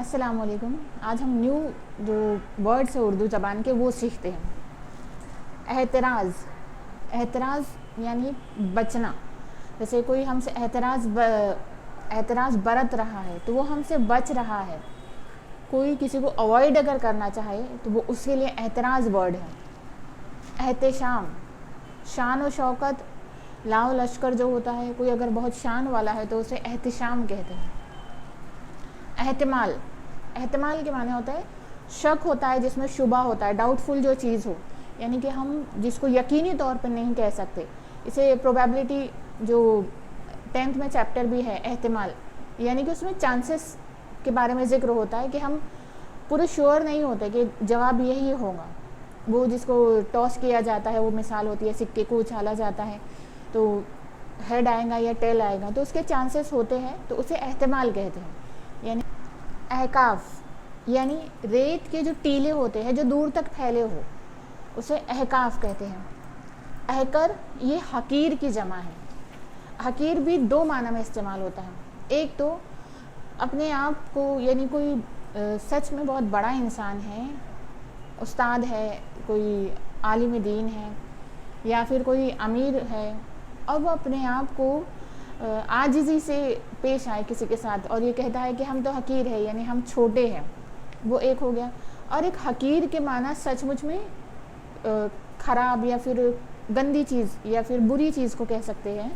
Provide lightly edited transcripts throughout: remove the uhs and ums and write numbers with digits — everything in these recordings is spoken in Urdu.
السلام علیکم. آج ہم نیو جو ورڈس ہیں اردو زبان کے وہ سیکھتے ہیں. احتراز یعنی بچنا. جیسے کوئی ہم سے اعتراض برت رہا ہے تو وہ ہم سے بچ رہا ہے. کوئی کسی کو اوائڈ اگر کرنا چاہے تو وہ اس کے لیے احتراز ورڈ ہے. احتشام، شان و شوکت، لاؤ لشکر جو ہوتا ہے، کوئی اگر بہت شان والا ہے تو اسے احتشام کہتے ہیں. احتمال کے معنی ہوتا ہے شک ہوتا ہے جس میں شبہ ہوتا ہے، ڈاؤٹ فل جو چیز ہو، یعنی کہ ہم جس کو یقینی طور پر نہیں کہہ سکتے. اسے پروبیبلٹی جو 10th میں چیپٹر بھی ہے احتمال، یعنی کہ اس میں چانسز کے بارے میں ذکر ہوتا ہے کہ ہم پورے شیور نہیں ہوتے کہ جواب یہی ہوگا. وہ جس کو ٹاس کیا جاتا ہے، وہ مثال ہوتی ہے سکے کو اچھالا جاتا ہے تو ہیڈ آئے گا یا ٹیل آئے گا، تو اس کے چانسز ہوتے ہیں تو اسے احتمال کہتے ہیں. یعنی احکاف یعنی ریت کے جو ٹیلے ہوتے ہیں جو دور تک پھیلے ہو، اسے احکاف کہتے ہیں. احکر یہ حقیر کی جمع ہے. حقیر بھی دو معنی میں استعمال ہوتا ہے. ایک تو اپنے آپ کو، یعنی کوئی سچ میں بہت بڑا انسان ہے، استاد ہے، کوئی عالم دین ہے یا پھر کوئی امیر ہے، اور وہ اپنے آپ کو عاجزی سے پیش آئے کسی کے ساتھ اور یہ کہتا ہے کہ ہم تو حقیر ہے، یعنی ہم چھوٹے ہیں، وہ ایک ہو گیا. اور ایک حقیر کے معنی سچ مچ میں خراب یا پھر گندی چیز یا پھر بری چیز کو کہہ سکتے ہیں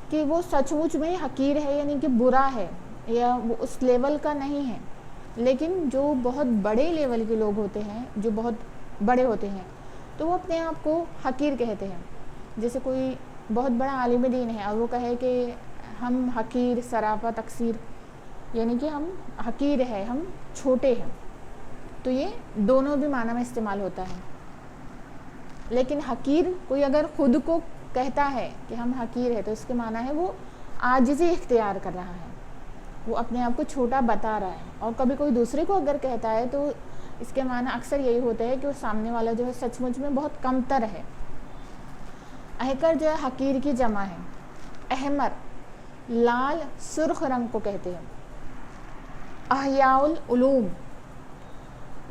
کہ وہ سچ مچ میں حقیر ہے، یعنی کہ برا ہے یا وہ اس لیول کا نہیں ہے. لیکن جو بہت بڑے لیول کے لوگ ہوتے ہیں، جو بہت بڑے ہوتے ہیں، تو وہ اپنے آپ کو حقیر کہتے ہیں. جیسے کوئی بہت بڑا عالم دین ہے اور وہ کہے کہ ہم حقیر سراپا تقصیر، یعنی کہ ہم حقیر ہے، ہم چھوٹے ہیں. تو یہ دونوں بھی معنی میں استعمال ہوتا ہے. لیکن حقیر کوئی اگر خود کو کہتا ہے کہ ہم حقیر ہے تو اس کے معنی ہے وہ عاجزی اختیار کر رہا ہے، وہ اپنے آپ کو چھوٹا بتا رہا ہے. اور کبھی کوئی دوسرے کو اگر کہتا ہے تو اس کے معنی اکثر یہی ہوتا ہے کہ وہ سامنے والا جو ہے سچ مچ میں بہت کمتر ہے. احکر جو ہے حقیر کی جمع ہے. احمر لال سرخ رنگ کو کہتے ہیں. احیاء العلوم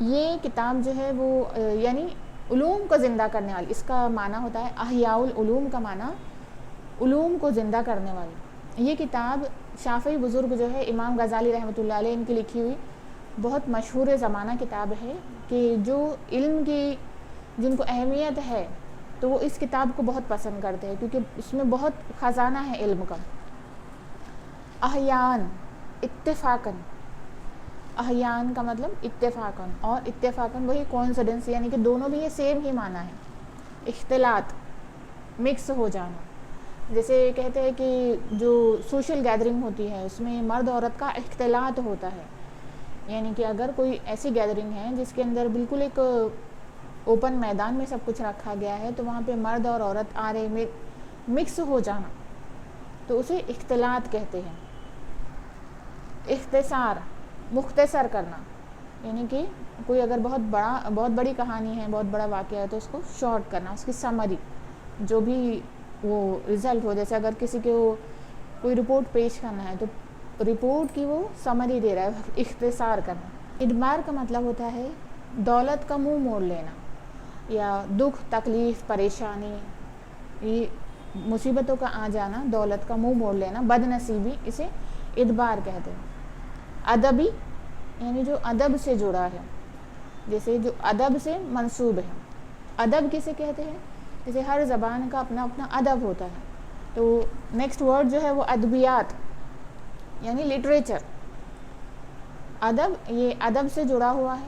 یہ کتاب جو ہے وہ یعنی علوم کو زندہ کرنے والی، اس کا معنی ہوتا ہے احیاء العلوم کا معنی علوم کو زندہ کرنے والی. یہ کتاب شافعی بزرگ جو ہے امام غزالی رحمۃ اللہ علیہ ان کی لکھی ہوئی بہت مشہور زمانہ کتاب ہے کہ جو علم کی جن کو اہمیت ہے تو وہ اس کتاب کو بہت پسند کرتے ہیں کیونکہ اس میں بہت خزانہ ہے علم کا. احیان اتفاقاً، احیان کا مطلب اتفاقاً، اور اتفاقاً وہی کوئنسیڈنس، یعنی کہ دونوں بھی یہ سیم ہی معنی ہے. اختلاط مکس ہو جانا. جیسے کہتے ہیں کہ جو سوشل گیدرنگ ہوتی ہے اس میں مرد عورت کا اختلاط ہوتا ہے، یعنی کہ اگر کوئی ایسی گیدرنگ ہے جس کے اندر بالکل ایک اوپن میدان میں سب کچھ رکھا گیا ہے تو وہاں پہ مرد اور عورت آرے میں مکس ہو جانا تو اسے اختلاط کہتے ہیں. اختصار مختصر کرنا، یعنی کہ کوئی اگر بہت بڑی کہانی ہے، بہت بڑا واقعہ ہے تو اس کو شارٹ کرنا، اس کی سمری جو بھی وہ رزلٹ ہو. جیسے اگر کسی کو کوئی رپورٹ پیش کرنا ہے تو رپورٹ کی وہ سمری دے رہا ہے، اختصار کرنا. ادبار کا مطلب ہوتا ہے دولت کا منہ موڑ لینا یا دکھ تکلیف پریشانی، یہ مصیبتوں کا آ جانا، دولت کا منہ موڑ لینا، بد نصیبی، اسے ادبار کہتے ہیں. ادبی یعنی جو ادب سے جڑا ہے، جیسے جو ادب سے منسوب ہے. ادب کسے کہتے ہیں؟ جیسے ہر زبان کا اپنا اپنا ادب ہوتا ہے. تو نیکسٹ ورڈ جو ہے وہ ادبیات یعنی لٹریچر. ادب یہ ادب سے جڑا ہوا ہے.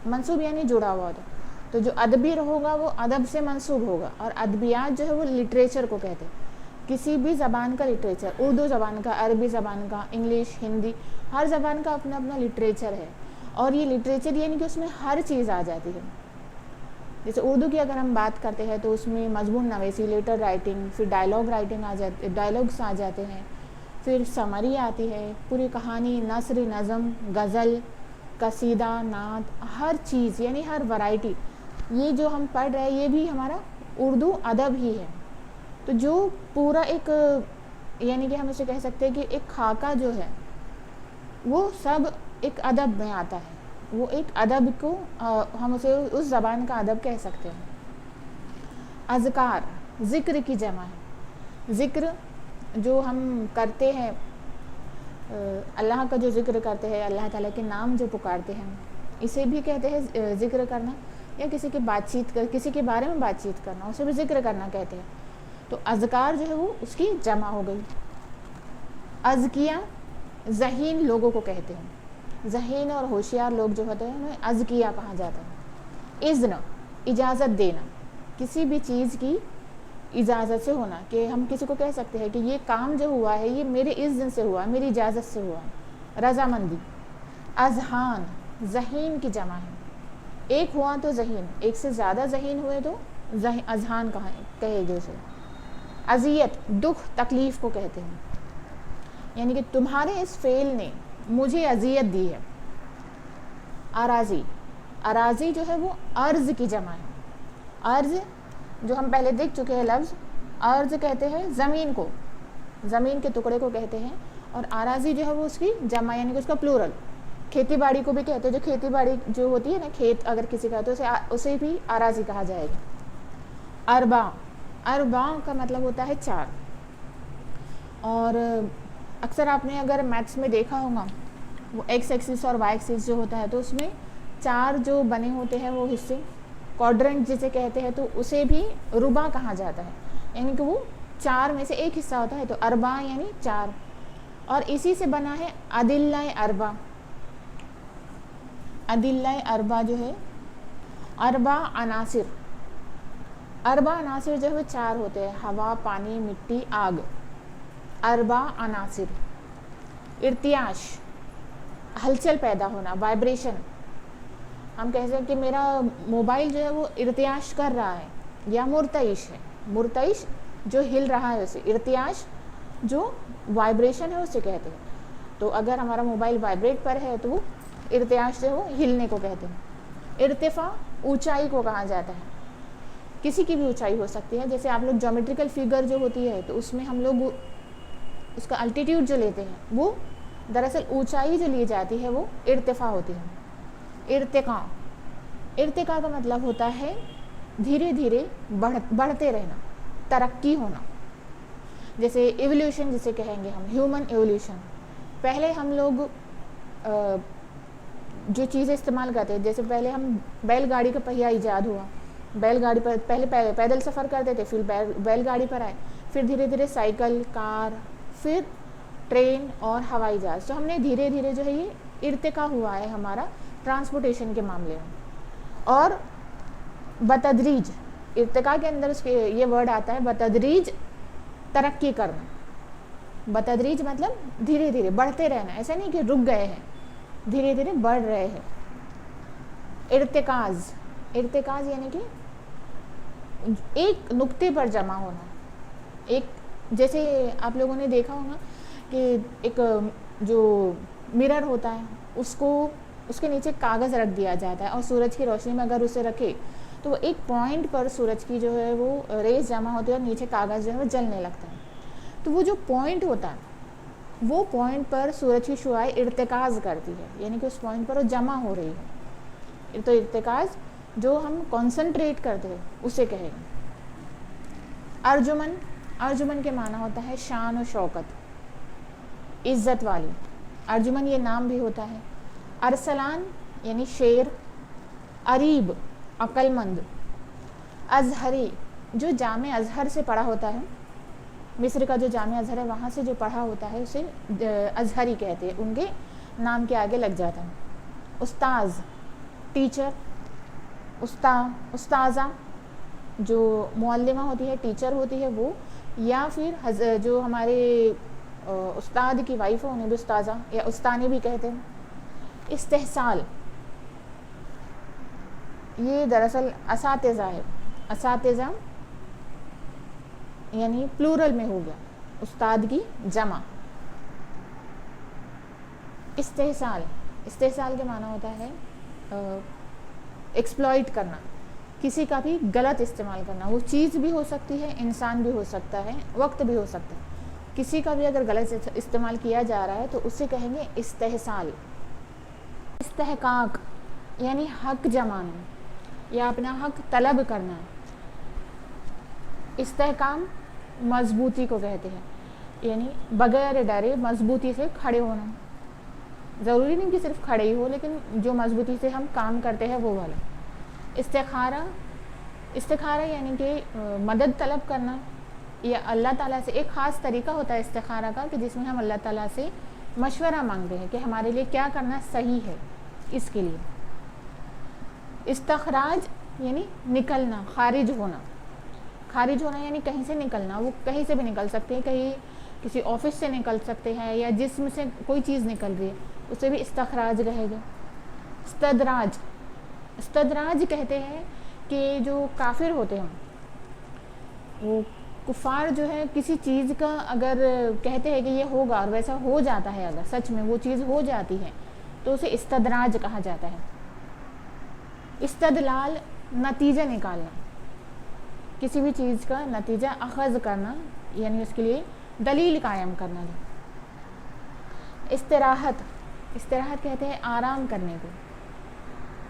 منسوب یعنی جڑا ہوا ہوتا ہے. تو جو ادبی ہوگا وہ ادب سے منسوب ہوگا، اور ادبیات جو ہے وہ لٹریچر کو کہتے ہیں. کسی بھی زبان کا لٹریچر، اردو زبان کا، عربی زبان کا، انگلش، ہندی، ہر زبان کا اپنا اپنا لٹریچر ہے. اور یہ لٹریچر یعنی کہ اس میں ہر چیز آ جاتی ہے. جیسے اردو کی اگر ہم بات کرتے ہیں تو اس میں مضمون نویسی، لیٹر رائٹنگ، پھر ڈائلاگ رائٹنگ ڈائلاگس آ جاتے ہیں، پھر سمری آتی ہے، پوری کہانی، نثر، نظم، غزل، قصیدہ، نعت، ہر چیز یعنی ہر ورائٹی. یہ جو ہم پڑھ رہے ہیں یہ بھی ہمارا اردو ادب ہی ہے. تو جو پورا ایک یعنی کہ ہم اسے کہہ سکتے ہیں کہ ایک خاکہ جو ہے وہ سب ایک ادب میں آتا ہے. وہ ایک ادب کو ہم اسے اس زبان کا ادب کہہ سکتے ہیں. اذکار ذکر کی جمع ہے. ذکر جو ہم کرتے ہیں، اللہ کا جو ذکر کرتے ہیں، اللہ تعالیٰ کے نام جو پکارتے ہیں، اسے بھی کہتے ہیں ذکر کرنا. یا کسی کے بارے میں بات چیت کرنا، اسے بھی ذکر کرنا کہتے ہیں. تو اذکار جو ہے وہ اس کی جمع ہو گئی. اذکیاء ذہین لوگوں کو کہتے ہیں. ذہین اور ہوشیار لوگ جو ہوتے ہیں انہیں اذکیاء کہا جاتا ہے. اذن اجازت دینا، کسی بھی چیز کی اجازت سے ہونا، کہ ہم کسی کو کہہ سکتے ہیں کہ یہ کام جو ہوا ہے یہ میرے اذن سے ہوا، میری اجازت سے ہوا. رضامندی. اذہان ذہین کی جمع ہے. ایک ہوا تو ذہین، ایک سے زیادہ ذہین ہوئے تو اذہان کہے گے اسے. اذیت دکھ تکلیف کو کہتے ہیں، یعنی کہ تمہارے اس فعل نے مجھے اذیت دی ہے. اراضی. اراضی جو ہے وہ ارض کی جمع ہے. ارض جو ہم پہلے دیکھ چکے ہیں لفظ، ارض کہتے ہیں زمین کو، زمین کے ٹکڑے کو کہتے ہیں. اور اراضی جو ہے وہ اس کی جمع، یعنی کہ اس کا پلورل. کھیتی باڑی کو بھی کہتے ہیں، جو کھیتی باڑی جو ہوتی ہے نا، کھیت اگر کسی کا تو اسے بھی اراضی کہا جائے گا. اربع. اربع کا مطلب ہوتا ہے چار. اور اکثر آپ نے اگر میتھس میں دیکھا ہوگا، وہ ایکس ایکسس اور وائی ایکسس جو ہوتا ہے تو اس میں چار جو بنے ہوتے ہیں وہ حصے، کوڈرنٹ جسے کہتے ہیں، تو اسے بھی ربع کہا جاتا ہے. یعنی کہ وہ چار میں سے ایک حصہ ہوتا ہے، تو اربع یعنی چار. اور اسی سے بنا ہے ادلہ اربع. ادلہ اربع جو ہے اربع عناصر. اربع عناصر جو ہے وہ چار ہوتے ہیں: ہوا، پانی، مٹی، آگ. اربع عناصر. ارتعاش ہلچل پیدا ہونا، وائبریشن. ہم کہتے ہیں کہ میرا موبائل جو ہے وہ ارتعاش کر رہا ہے، یا مرتعش ہے. مرتعش جو ہل رہا ہے اسے، ارتعاش جو وائبریشن ہے اسے کہتے ہیں. تو اگر ہمارا موبائل وائبریٹ پر ہے تو وہ ارتعاش سے وہ ہلنے کو کہتے ہیں. ارتفاع اونچائی کو کہا جاتا ہے. کسی کی بھی اونچائی ہو سکتی ہے. جیسے آپ لوگ جیومیٹریکل فگر جو ہوتی ہے تو اس میں ہم لوگ اس کا الٹیٹیوڈ جو لیتے ہیں، وہ دراصل اونچائی جو لی جاتی ہے وہ ارتفاع ہوتی ہے. ارتقاء. ارتقاء کا مطلب ہوتا ہے دھیرے دھیرے بڑھتے رہنا، ترقی ہونا. جیسے ایولیوشن جسے کہیں گے ہم، ہیومن ایولیوشن. پہلے ہم لوگ جو چیزیں استعمال کرتے ہیں، جیسے پہلے ہم بیل گاڑی کا پہیہ ایجاد ہوا، بیل گاڑی پر پہلے پیدل سفر کرتے تھے، پھر بیل گاڑی پر آئے، پھر دھیرے دھیرے سائیکل، کار، پھر ٹرین اور ہوائی جہاز. تو ہم نے دھیرے دھیرے جو ہے یہ ارتقاء ہوا ہے ہمارا ٹرانسپورٹیشن کے معاملے میں. اور بتدریج، ارتقاء کے اندر اس کے یہ ورڈ آتا ہے بتدریج، ترقی کرنا. بتدریج مطلب دھیرے دھیرے بڑھتے رہنا، ایسا نہیں کہ رک گئے ہیں، دھیرے دھیرے بڑھ رہے ہیں. ارتکاز. ارتکاز یعنی کہ ایک نقطے پر جمع ہونا. ایک جیسے آپ لوگوں نے دیکھا ہوگا کہ ایک جو مرر ہوتا ہے اس کے نیچے کاغذ رکھ دیا جاتا ہے، اور سورج کی روشنی میں اگر اسے رکھے تو وہ ایک پوائنٹ پر سورج کی جو ہے وہ ریز جمع ہوتی ہے اور نیچے کاغذ جو ہے وہ جلنے لگتا ہے. تو وہ جو پوائنٹ ہوتا ہے، وہ پوائنٹ پر سورج کی شعاع ارتکاز کرتی ہے، یعنی کہ اس پوائنٹ پر وہ جمع ہو رہی ہے. تو ارتکاز جو ہم کنسنٹریٹ کرتے ہیں اسے کہیں گے. ارجمن. ارجمن کے معنی ہوتا ہے شان و شوکت، عزت والی. ارجمن یہ نام بھی ہوتا ہے. ارسلان یعنی شیر. اریب عقل مند. ازہری جو جامع ازہر سے پڑھا ہوتا ہے، مصر کا جو جامع ازہر ہے وہاں سے جو پڑھا ہوتا ہے اسے ازہری کہتے ہیں، ان کے نام کے آگے لگ جاتا ہے. استاذ ٹیچر. استاذہ جو معلمہ ہوتی ہے، ٹیچر ہوتی ہے وہ، یا پھر جو ہمارے استاد کی وائف ہے انہیں بھی استاذہ یا استانی بھی کہتے ہیں. استحصال یہ دراصل اساتذہ ہے. اساتذہ یعنی پلورل میں ہو گیا، استاد کی جمع. استحصال. استحصال کے معنی ہوتا ہے ایکسپلائٹ کرنا، کسی کا بھی غلط استعمال کرنا. وہ چیز بھی ہو سکتی ہے، انسان بھی ہو سکتا ہے، وقت بھی ہو سکتا ہے. کسی کا بھی اگر غلط استعمال کیا جا رہا ہے تو اسے کہیں گے استحصال. استحقاق یعنی حق جمانا یا اپنا حق طلب کرنا. استحکام مضبوطی کو کہتے ہیں, یعنی بغیر ڈرے مضبوطی سے کھڑے ہونا. ضروری نہیں کہ صرف کھڑے ہی ہو, لیکن جو مضبوطی سے ہم کام کرتے ہیں وہ والا. استخارہ یعنی کہ مدد طلب کرنا, یا اللہ تعالیٰ سے ایک خاص طریقہ ہوتا ہے استخارہ کا کہ جس میں ہم اللہ تعالیٰ سے مشورہ مانگتے ہیں کہ ہمارے لیے کیا کرنا صحیح ہے اس کے لیے. استخراج یعنی نکلنا, خارج ہونا. خارج ہونا یعنی کہیں سے نکلنا, وہ کہیں سے بھی نکل سکتے ہیں, کہیں کسی آفس سے نکل سکتے ہیں, یا جسم سے کوئی چیز نکل رہی ہے اسے بھی استخراج رہے گا. استدراج, استدراج کہتے ہیں کہ جو کافر ہوتے ہیں, وہ کفار جو ہے کسی چیز کا اگر کہتے ہیں کہ یہ ہوگا اور ویسا ہو جاتا ہے, اگر سچ میں وہ چیز ہو جاتی ہے تو اسے استدراج کہا جاتا ہے. استدلال نتیجہ نکالنا, کسی بھی چیز کا نتیجہ اخذ کرنا, یعنی اس کے لیے دلیل قائم کرنا. استراحت, استراحت کہتے ہیں آرام کرنے کو,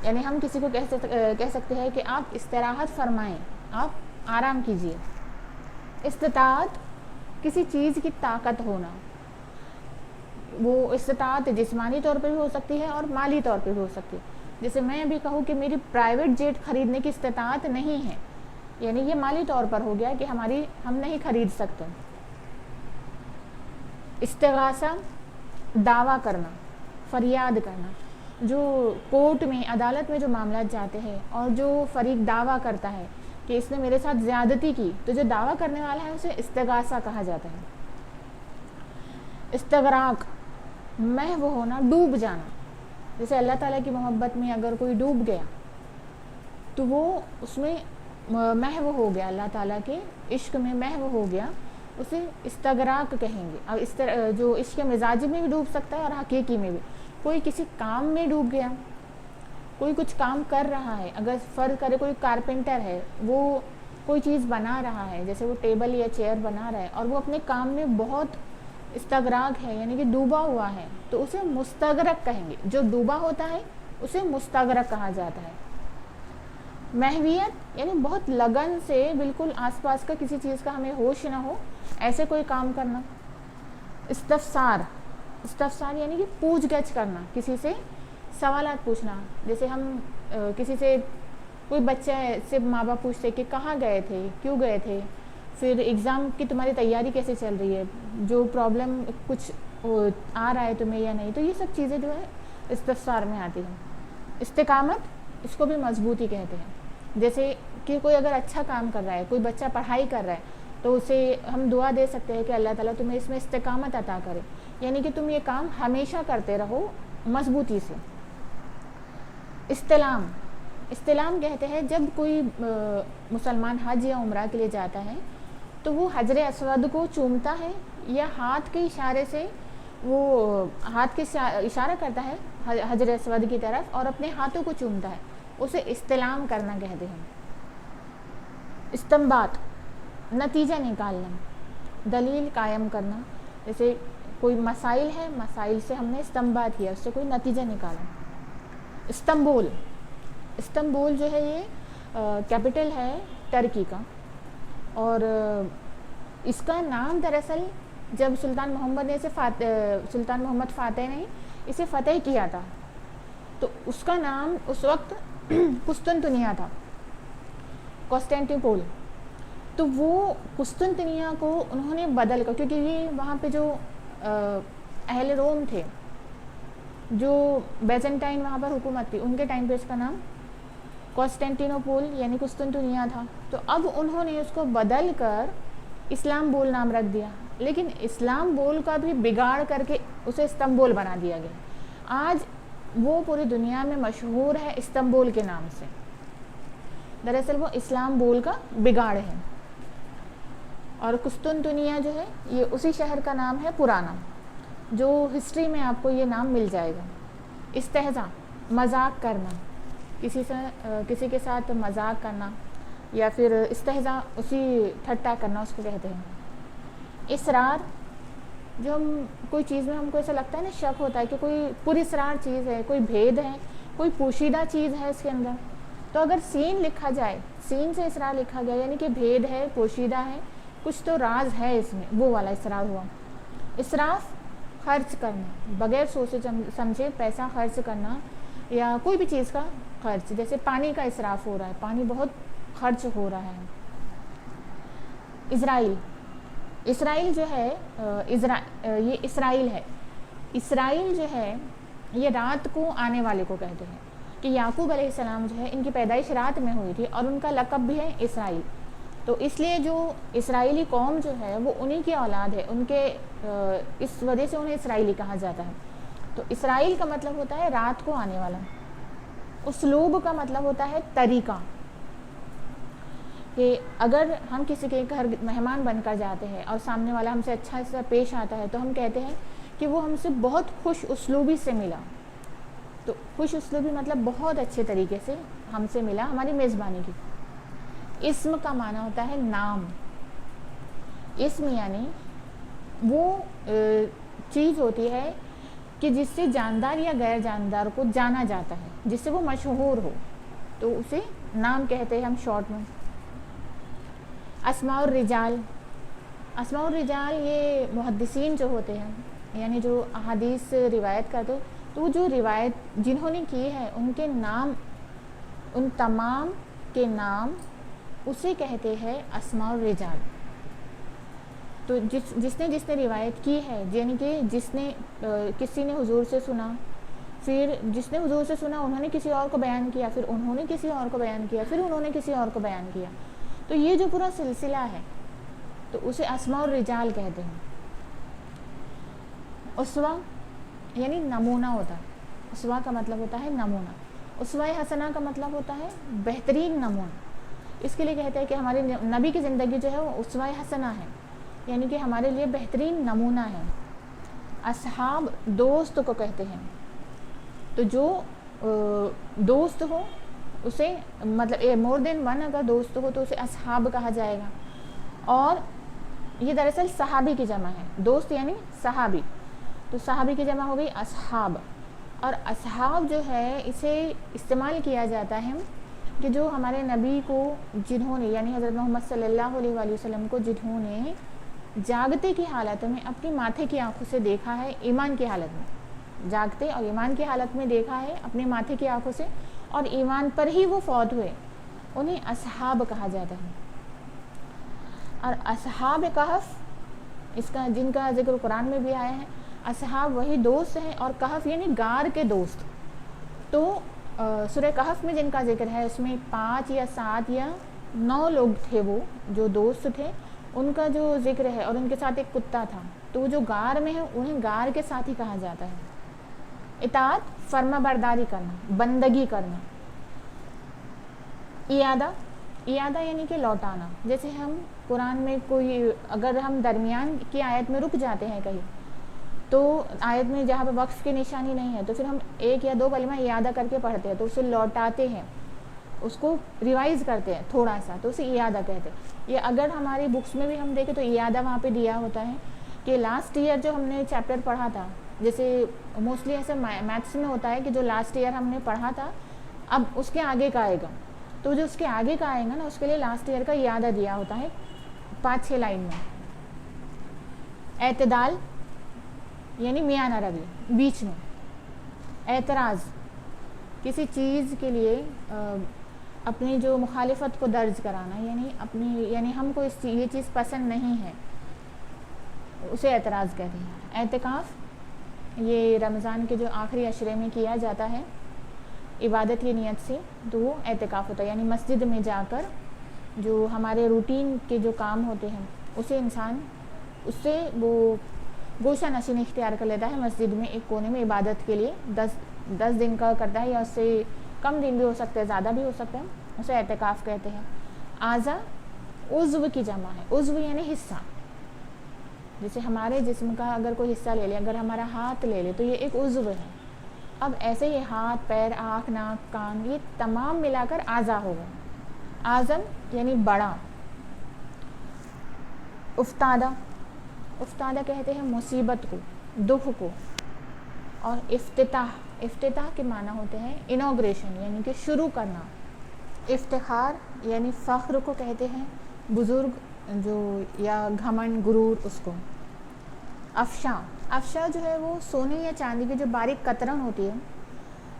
یعنی ہم کسی کو کہہ سکتے ہیں کہ آپ استراحت فرمائیں, آپ آرام کیجئے. استطاعت کسی چیز کی طاقت ہونا, وہ استطاعت جسمانی طور پہ بھی ہو سکتی ہے اور مالی طور پہ بھی ہو سکتی ہے. جیسے میں ابھی کہوں کہ میری پرائیویٹ جیٹ خریدنے کی استطاعت نہیں ہے, یعنی یہ مالی طور پر ہو گیا کہ ہم نہیں خرید سکتے. استغاثہ دعویٰ کرنا, فریاد کرنا. جو کورٹ میں, عدالت میں جو معاملات جاتے ہیں اور جو فریق دعویٰ کرتا ہے کہ اس نے میرے ساتھ زیادتی کی, تو جو دعویٰ کرنے والا ہے اسے استغاثہ کہا جاتا ہے. استغراق محو ہونا, ڈوب جانا. جیسے اللہ تعالیٰ کی محبت میں اگر کوئی ڈوب گیا تو وہ اس میں محو ہو گیا, اللہ تعالیٰ کے عشق میں محو ہو گیا, اسے استغراق کہیں گے. اب جو عشق مزاجی میں بھی ڈوب سکتا ہے اور حقیقی میں بھی. کوئی کسی کام میں ڈوب گیا, کوئی کچھ کام کر رہا ہے, اگر فرض کرے کوئی کارپینٹر ہے, وہ کوئی چیز بنا رہا ہے, جیسے وہ ٹیبل یا چیئر بنا رہا ہے اور وہ اپنے کام میں بہت استغراق ہے, یعنی کہ ڈوبا ہوا ہے, تو اسے مستغرق کہیں گے. جو ڈوبا ہوتا ہے اسے مستغرق کہا جاتا ہے. محویت یعنی بہت لگن سے بالکل آس پاس کا کسی چیز کا ہمیں ہوش نہ ہو, ایسے کوئی کام کرنا. استفسار, استفسار یعنی کہ پوچھ گچھ کرنا, کسی سے سوالات پوچھنا. جیسے ہم کسی سے, کوئی بچہ سے ماں باپ پوچھتے کہ کہاں گئے تھے, کیوں گئے تھے, پھر ایگزام کی تمہاری تیاری کیسے چل رہی ہے, جو پرابلم کچھ آ رہا ہے تمہیں یا نہیں. تو یہ سب چیزیں جو ہے استفسار میں آتی ہیں. استقامت, اس کو بھی مضبوطی کہتے ہیں. جیسے کہ کوئی اگر اچھا کام کر رہا ہے, کوئی بچہ پڑھائی کر رہا ہے, تو اسے ہم دعا دے سکتے ہیں کہ اللہ تعالیٰ تمہیں اس میں استقامت عطا کرے, یعنی کہ تم یہ کام ہمیشہ کرتے رہو مضبوطی سے. استلام, استلام کہتے ہیں جب کوئی مسلمان حج یا عمرہ کے لیے جاتا ہے تو وہ حجر اسود کو چومتا ہے, یا ہاتھ کے اشارے سے وہ ہاتھ کے اشارہ کرتا ہے حجر اسود کی طرف اور اپنے ہاتھوں کو چومتا ہے, اسے استلام کرنا کہتے ہیں. استنباط, نتیجہ نکالنا, دلیل قائم کرنا. جیسے کوئی مسائل ہے, مسائل سے ہم نے استنباط کیا, اس سے کوئی نتیجہ نکالا. استنبول, استنبول جو ہے یہ کیپٹل ہے ترکی کا, اور اس کا نام دراصل جب سلطان محمد فاتح نے اسے فتح کیا تھا تو اس کا نام اس وقت قسطنطنیہ تھا, قسطنطنیپول. تو وہ قسطنطنیہ کو انہوں نے بدل کر, کیونکہ یہ وہاں پہ جو اہل روم تھے, جو بیزنٹائن وہاں پر حکومت تھی, ان کے ٹائم پہ اس کا نام قسطنطنیپول یعنی قسطنطنیہ تھا. تو اب انہوں نے اس کو بدل کر اسلام بول نام رکھ دیا, لیکن اسلام بول کا بھی بگاڑ کر کے اسے استنبول بنا دیا گیا. آج وہ پوری دنیا میں مشہور ہے استنبول کے نام سے. دراصل وہ اسلام بول کا بگاڑ ہے. اور قسطنطنیہ جو ہے یہ اسی شہر کا نام ہے پرانا, جو ہسٹری میں آپ کو یہ نام مل جائے گا. استہزاء, مذاق کرنا, کسی کے ساتھ مذاق کرنا, یا پھر استہزاء اسی ٹھٹا کرنا اس کو کہتے ہیں. اصرار, جو ہم کوئی چیز میں ہم کو ایسا لگتا ہے نا شک ہوتا ہے کہ کوئی پراسرار چیز ہے, کوئی بھید ہے, کوئی پوشیدہ چیز ہے اس کے اندر, تو اگر سین لکھا جائے, سین سے اسرار لکھا گیا یعنی کہ بھید ہے, پوشیدہ ہے, کچھ تو راز ہے اس میں, وہ والا اسرار ہوا. اسراف خرچ کرنا, بغیر سوچے سمجھے پیسہ خرچ کرنا, یا کوئی بھی چیز کا خرچ, جیسے پانی کا اسراف ہو رہا ہے, پانی بہت خرچ ہو رہا ہے. اسرائیل, اسرائیل جو ہے یہ اسرائیل ہے. اسرائیل جو ہے یہ رات کو آنے والے کو کہتے ہیں کہ یعقوب علیہ السلام جو ہے ان کی پیدائش رات میں ہوئی تھی, اور ان کا لقب بھی ہے اسرائیل. تو اس لیے جو اسرائیلی قوم جو ہے وہ انہی کی اولاد ہے, ان کے اس وجہ سے انہیں اسرائیلی کہا جاتا ہے. تو اسرائیل کا مطلب ہوتا ہے رات کو آنے والا. اسلوب کا مطلب ہوتا ہے طریقہ, کہ اگر ہم کسی کے گھر مہمان بن کر جاتے ہیں اور سامنے والا ہم سے اچھا سا پیش آتا ہے تو ہم کہتے ہیں کہ وہ ہم سے بہت خوش اسلوبی سے ملا. تو خوش اسلوبی مطلب بہت اچھے طریقے سے ہم سے ملا, ہماری میزبانی کی. اسم کا معنی ہوتا ہے نام. اسم یعنی وہ چیز ہوتی ہے کہ جس سے جاندار یا غیر جاندار کو جانا جاتا ہے, جس سے وہ مشہور ہو, تو اسے نام کہتے ہیں ہم شارٹ میں. اسماء الرجال, اسماء الرجال یہ محدثین جو ہوتے ہیں, یعنی جو احادیث روایت کرتے, تو جو روایت جنہوں نے کی ہے ان کے نام, ان تمام کے نام اسے کہتے ہیں اسماء الرجال. تو جس نے روایت کی ہے, یعنی کہ جس نے کسی نے حضور سے سنا, پھر جس نے حضور سے سنا انہوں نے کسی اور کو بیان کیا, پھر انہوں نے کسی اور کو بیان کیا, پھر انہوں نے کسی اور کو بیان کیا, تو یہ جو پورا سلسلہ ہے تو اسے اسماء الرجال کہتے ہیں. اسوہ یعنی نمونہ ہوتا ہے, اسوہ کا مطلب ہوتا ہے نمونہ. اسوہ حسنہ کا مطلب ہوتا ہے بہترین نمونہ. اس کے لیے کہتے ہیں کہ ہمارے نبی کی زندگی جو ہے وہ اسوہ حسنہ ہے, یعنی کہ ہمارے لیے بہترین نمونہ ہے. اصحاب دوست کو کہتے ہیں, تو جو دوست ہو اسے مطلب مور دین ون اگر دوست ہو تو اسے اصحاب کہا جائے گا. اور یہ دراصل صحابی کی جمع ہے, دوست یعنی صحابی, تو صحابی کی جمع ہو گئی اصحاب. اور اصحاب جو ہے اسے استعمال کیا جاتا ہے کہ جو ہمارے نبی کو جنہوں نے, یعنی حضرت محمد صلی اللہ علیہ وآلہ وسلم کو جنہوں نے جاگتے کی حالت میں اپنی ماتھے کی آنکھوں سے دیکھا ہے, ایمان کی حالت میں, جاگتے اور ایمان کی حالت میں دیکھا ہے اپنے ماتھے کی آنکھوں سے, اور ایمان پر ہی وہ فوت ہوئے, انہیں اصحاب کہا جاتا ہے. اور اصحاب کہف, اس کا جن کا ذکر قرآن میں بھی آیا ہے, اصحاب وہی دوست ہیں, اور کہف یعنی غار کے دوست. تو سورہ کہف میں جن کا ذکر ہے اس میں 5 یا 7 یا 9 لوگ تھے وہ جو دوست تھے, ان کا جو ذکر ہے, اور ان کے ساتھ ایک کتا تھا. تو جو غار میں ہے انہیں غار کے ساتھ ہی کہا جاتا ہے. اطاعت فرما برداری کرنا, بندگی کرنا. اعادہ, اعادہ یعنی کہ لوٹانا. جیسے ہم قرآن میں کوئی اگر ہم درمیان کی آیت میں رک جاتے ہیں کہیں, تو آیت میں جہاں پہ وقف کی نشانی نہیں ہے تو پھر ہم 1 یا 2 کلمہ اعادہ کر کے پڑھتے ہیں, تو اسے لوٹاتے ہیں, اس کو ریوائز کرتے ہیں تھوڑا سا, تو اسے اعادہ کہتے ہیں. یہ اگر ہماری بکس میں بھی ہم دیکھیں تو اعادہ وہاں پہ دیا ہوتا ہے کہ لاسٹ ایئر جو ہم نے چیپٹر پڑھا تھا, جیسے موسٹلی ایسا میتھس میں ہوتا ہے کہ جو لاسٹ ایئر ہم نے پڑھا تھا اب اس کے آگے کا آئے گا, تو جو اس کے آگے کا آئے گا نا اس کے لیے لاسٹ ایئر کا اعادہ دیا ہوتا ہے 5-6 لائن میں. اعتدال یعنی میانہ روی, بیچ میں. اعتراض, کسی چیز کے لیے اپنی جو مخالفت کو درج کرانا, یعنی ہم کو یہ چیز پسند نہیں ہے, اسے اعتراض کہتے ہیں. اعتکاف یہ رمضان کے جو آخری عشرے میں کیا جاتا ہے عبادت کی نیت سے, تو وہ اعتکاف ہوتا ہے. یعنی مسجد میں جا کر جو ہمارے روٹین کے جو کام ہوتے ہیں اسے انسان اس سے وہ گوشہ نشین اختیار کر لیتا ہے, مسجد میں ایک کونے میں عبادت کے لیے 10 دن کا کرتا ہے, یا اس سے کم دن بھی ہو سکتے ہیں, زیادہ بھی ہو سکتے ہیں, اسے اعتکاف کہتے ہیں. اعضاء عضو کی جمع ہے, عضو یعنی حصہ. جیسے ہمارے جسم کا اگر کوئی حصہ لے لے, اگر ہمارا ہاتھ لے لے تو یہ ایک عضو ہے. اب ایسے ہی ہاتھ, پیر, آنکھ, ناک, کان, یہ تمام ملا کر اعضاء ہو گئے. اعظم یعنی بڑا. افتادہ, افتادہ کہتے ہیں مصیبت کو، دکھ کو. اور افتتاح کے معنی ہوتے ہیں انوگریشن یعنی کہ شروع کرنا. افتخار یعنی فخر کو کہتے ہیں، بزرگ جو یا گھمنڈ غرور اس کو. افشا جو ہے وہ سونے یا چاندی کی جو باریک قطرن ہوتی ہے،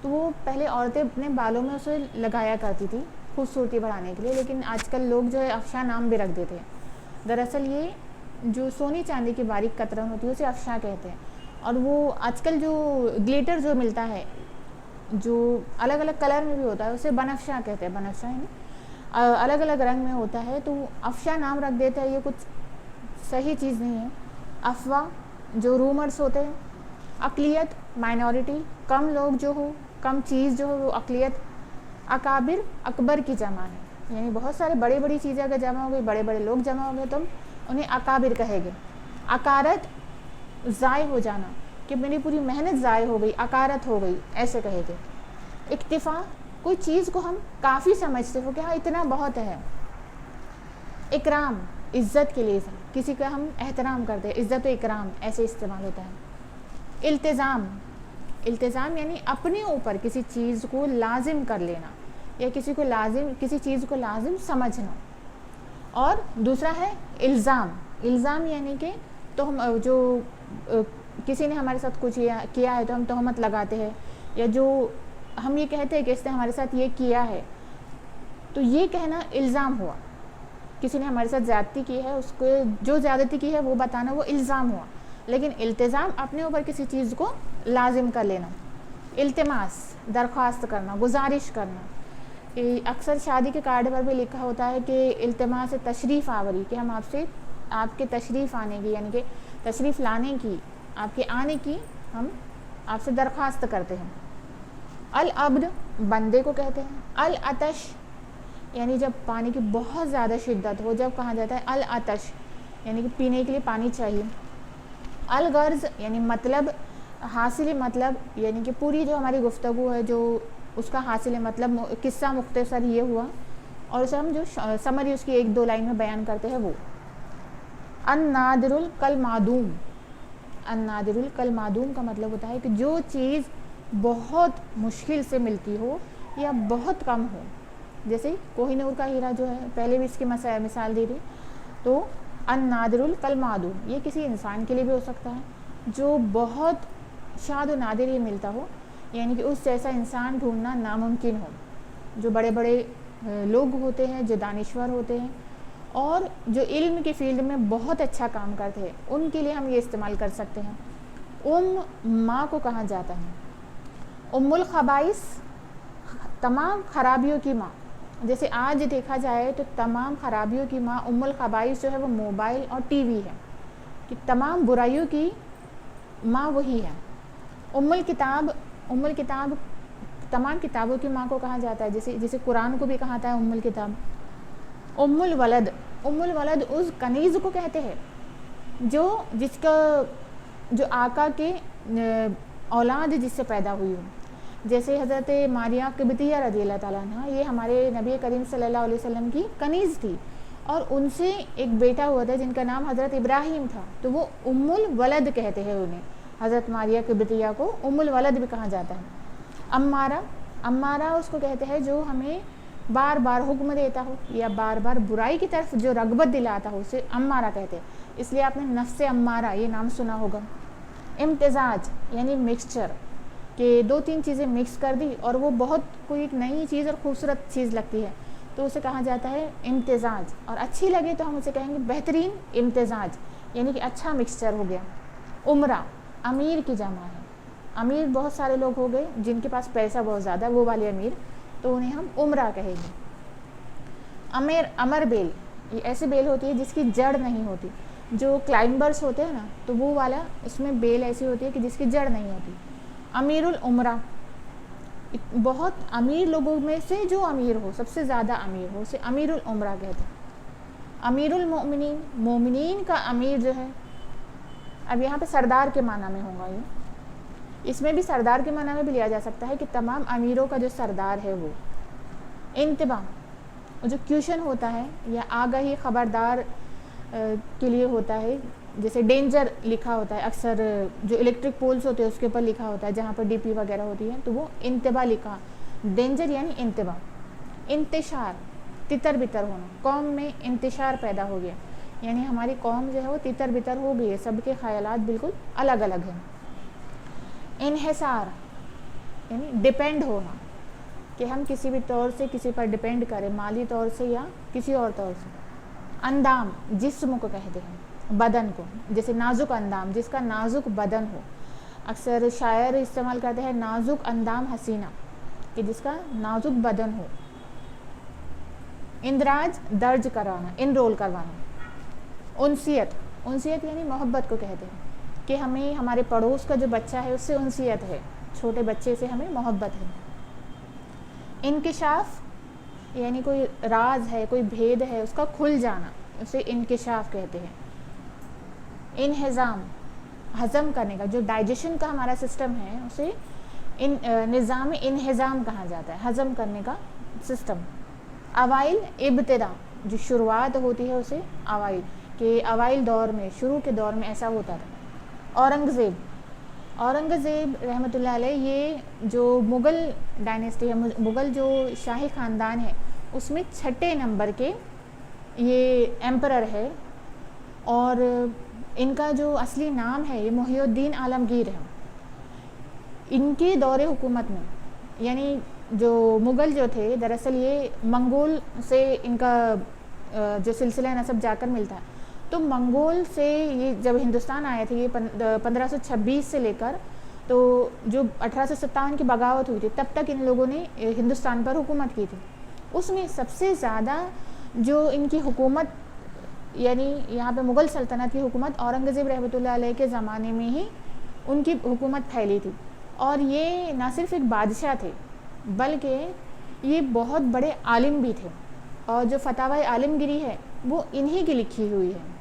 تو وہ پہلے عورتیں اپنے بالوں میں اسے لگایا کرتی تھی خوبصورتی بڑھانے کے لیے، لیکن آج کل لوگ جو ہے افشا نام بھی رکھ دیتے ہیں. دراصل یہ جو سونی چاندی کی باریک قطرن ہوتی ہے اسے افشا کہتے ہیں. اور وہ آج کل جو گلیٹر جو ملتا ہے جو الگ الگ کلر میں بھی ہوتا ہے اسے بنفشا کہتے ہیں. بنفشا یعنی الگ الگ رنگ میں ہوتا ہے، تو افشا نام رکھ دیتا ہے. یہ کچھ صحیح چیز نہیں ہے. افواہ جو رومرز ہوتے ہیں. اقلیت مائنورٹی، کم لوگ جو ہو، کم چیز جو ہو وہ اقلیت. اکابر اکبر کی جمع ہے، یعنی بہت سارے بڑی چیزیں اگر جمع ہو گئی، بڑے بڑے لوگ جمع ہو گئے تو انہیں اکابر کہے گے. اکارت ضائع ہو جانا، کہ میری پوری محنت ضائع ہو گئی، اکارت ہو گئی، ایسے کہے گے. اکتفا کوئی چیز کو ہم کافی سمجھتے ہو کہ ہاں اتنا بہت ہے. اکرام عزت کے لیے، کسی کا ہم احترام کرتے ہیں، عزت و اکرام ایسے استعمال ہوتا ہے. التزام یعنی اپنے اوپر کسی چیز کو لازم کر لینا یا کسی چیز کو لازم سمجھنا. اور دوسرا ہے الزام یعنی کہ تو ہم جو کسی نے ہمارے ساتھ کچھ کیا ہے تو ہم تہمت لگاتے ہیں، یا جو ہم یہ کہتے ہیں کہ اس نے ہمارے ساتھ یہ کیا ہے، تو یہ کہنا الزام ہوا. کسی نے ہمارے ساتھ زیادتی کی ہے، اس کو جو زیادتی کی ہے وہ بتانا، وہ الزام ہوا. لیکن التزام اپنے اوپر کسی چیز کو لازم کر لینا. التماس درخواست کرنا، گزارش کرنا. اکثر شادی کے کارڈ پر بھی لکھا ہوتا ہے کہ التماس تشریف آوری، کہ ہم آپ کے تشریف آنے کی یعنی کہ تشریف لانے کی، آپ کے آنے کی ہم آپ سے درخواست کرتے ہیں. العبد بندے کو کہتے ہیں. العطش یعنی جب پانی کی بہت زیادہ شدت ہو، جب کہا جاتا ہے العطش یعنی کہ پینے کے لیے پانی چاہیے. الغرض یعنی مطلب، حاصل مطلب یعنی کہ پوری جو ہماری گفتگو ہے جو اس کا حاصل مطلب قصہ مختصر یہ ہوا، اور اسے ہم جو سمری اس کی 1-2 لائن میں بیان کرتے ہیں وہ. النادر الکالمعدوم کا مطلب ہوتا ہے کہ جو چیز بہت مشکل سے ملتی ہو یا بہت کم ہو. جیسے کوہ نور کا ہیرا جو ہے، پہلے بھی اس کی مثال دی تھی. تو النادر الکالمعدوم یہ کسی انسان کے لیے بھی ہو سکتا ہے جو بہت شاد و نادر یہ ملتا ہو، یعنی کہ اس جیسا انسان ڈھونڈنا ناممکن ہو. جو بڑے بڑے لوگ ہوتے ہیں، جو دانشور ہوتے ہیں اور جو علم کی فیلڈ میں بہت اچھا کام کرتے ہیں، ان کے لیے ہم یہ استعمال کر سکتے ہیں. ماں کو کہا جاتا ہے. الخبائث تمام خرابیوں کی ماں. جیسے آج دیکھا جائے تو تمام خرابیوں کی ماں الخبائث جو ہے وہ موبائل اور ٹی وی ہے، کہ تمام برائیوں کی ماں وہی ہے. الکتاب تمام کتابوں کی ماں کو کہا جاتا ہے، جیسے قرآن کو بھی کہا جاتا ہے الکتاب. الولد اس کنیز کو کہتے ہیں جو آقا کے اولاد جس سے پیدا ہوئی ہو. جیسے حضرت ماریہ قبطیہ رضی اللہ تعالیٰ عنہ، یہ ہمارے نبی کریم صلی اللہ علیہ وسلم کی کنیز تھی، اور ان سے ایک بیٹا ہوا تھا جن کا نام حضرت ابراہیم تھا، تو وہ الولد کہتے ہیں انہیں. حضرت ماریہ قبطیہ کو الولد بھی کہا جاتا ہے. امارہ اس کو کہتے ہیں جو ہمیں بار بار حکم دیتا ہو یا بار بار برائی کی طرف جو رغبت دلاتا ہو، اسے امارہ کہتے ہیں. اس لیے آپ نے نفس امارہ یہ نام سنا ہوگا. امتزاج یعنی مکسچر، کہ 2-3 چیزیں مکس کر دی اور وہ بہت کوئی ایک نئی چیز اور خوبصورت چیز لگتی ہے، تو اسے کہا جاتا ہے امتزاج. اور اچھی لگے تو ہم اسے کہیں گے بہترین امتزاج، یعنی کہ اچھا مکسچر ہو گیا. عمرہ امیر کی جمع ہے. امیر بہت سارے لوگ ہو گئے جن کے پاس پیسہ بہت زیادہ، وہ والے امیر، تو انہیں ہم عمرہ کہیں گے. امر بیل یہ ایسی بیل ہوتی ہے جس کی جڑ نہیں ہوتی. جو کلائمبرز ہوتے ہیں نا، تو وہ والا اس میں بیل ایسی ہوتی ہے کہ جس کی جڑ نہیں ہوتی. امیر العمرہ بہت امیر لوگوں میں سے جو امیر ہو، سب سے زیادہ امیر ہو، اسے امیر العمرہ کہتے ہیں. امیر المؤمنین مومنین کا امیر جو ہے، اب یہاں پہ سردار کے معنی میں ہوگا. یہ اس میں بھی سردار کے معنی میں بھی لیا جا سکتا ہے کہ تمام امیروں کا جو سردار ہے وہ. انتباہ جو کویشچن ہوتا ہے یا آگاہی خبردار کے لیے ہوتا ہے جیسے ڈینجر لکھا ہوتا ہے اکثر جو الیکٹرک پولز ہوتے ہیں اس کے اوپر لکھا ہوتا ہے جہاں پر ڈی پی وغیرہ ہوتی ہے تو وہ انتباہ لکھا. ڈینجر یعنی انتباہ. انتشار تتر بتر ہونا, قوم میں انتشار پیدا ہو گیا, یعنی ہماری قوم جو ہے وہ تتر بتر ہو گئی ہے, سب کے خیالات بالکل الگ الگ ہیں. انحصار یعنی ڈپینڈ ہونا, کہ ہم کسی بھی طور سے کسی پر ڈپینڈ کریں, مالی طور سے یا کسی اور طور سے. اندام جسم کو کہتے ہیں, بدن کو, جیسے نازک اندام جس کا نازک بدن ہو. اکثر شاعر استعمال کرتے ہیں نازک اندام حسینہ, کہ جس کا نازک بدن ہو. اندراج درج کرانا, انرول کروانا. انسیت, انسیت یعنی محبت کو کہتے ہیں, کہ ہمیں ہمارے پڑوس کا جو بچہ ہے اس سے انسیت ہے, چھوٹے بچے سے ہمیں محبت ہے. انکشاف یعنی کوئی راز ہے, کوئی بھید ہے, اس کا کھل جانا, اسے انکشاف کہتے ہیں. انہضام ہضم کرنے کا, جو ڈائجیشن کا ہمارا سسٹم ہے اسے نظام انہضام کہا جاتا ہے, ہضم کرنے کا سسٹم. اوائل ابتدا, جو شروعات ہوتی ہے اسے اوائل, کہ اوائل دور میں, شروع کے دور میں ایسا ہوتا تھا. اورنگزیب, اورنگزیب رحمۃ اللہ علیہ یہ جو مغل ڈائنیسٹی ہے, مغل جو شاہی خاندان ہے اس میں 6 نمبر کے یہ ایمپرر ہے, اور ان کا جو اصلی نام ہے یہ محی الدین عالمگیر ہے. ان کے دور حکومت میں, یعنی جو مغل جو تھے دراصل یہ منگول سے ان کا جو سلسلہ نسب جا کر ملتا ہے. تو منگول سے یہ جب ہندوستان آئے تھے, یہ 1526 سے لے کر تو جو 1857 کی بغاوت ہوئی تھی تب تک ان لوگوں نے ہندوستان پر حکومت کی تھی. اس میں سب سے زیادہ جو ان کی حکومت, یعنی یہاں پہ مغل سلطنت کی حکومت اورنگزیب رحمۃ اللہ علیہ کے زمانے میں ہی ان کی حکومت پھیلی تھی. اور یہ نہ صرف ایک بادشاہ تھے بلکہ یہ بہت بڑے عالم بھی تھے, اور جو فتاوی عالمگیری ہے وہ انہی کی لکھی ہوئی ہے.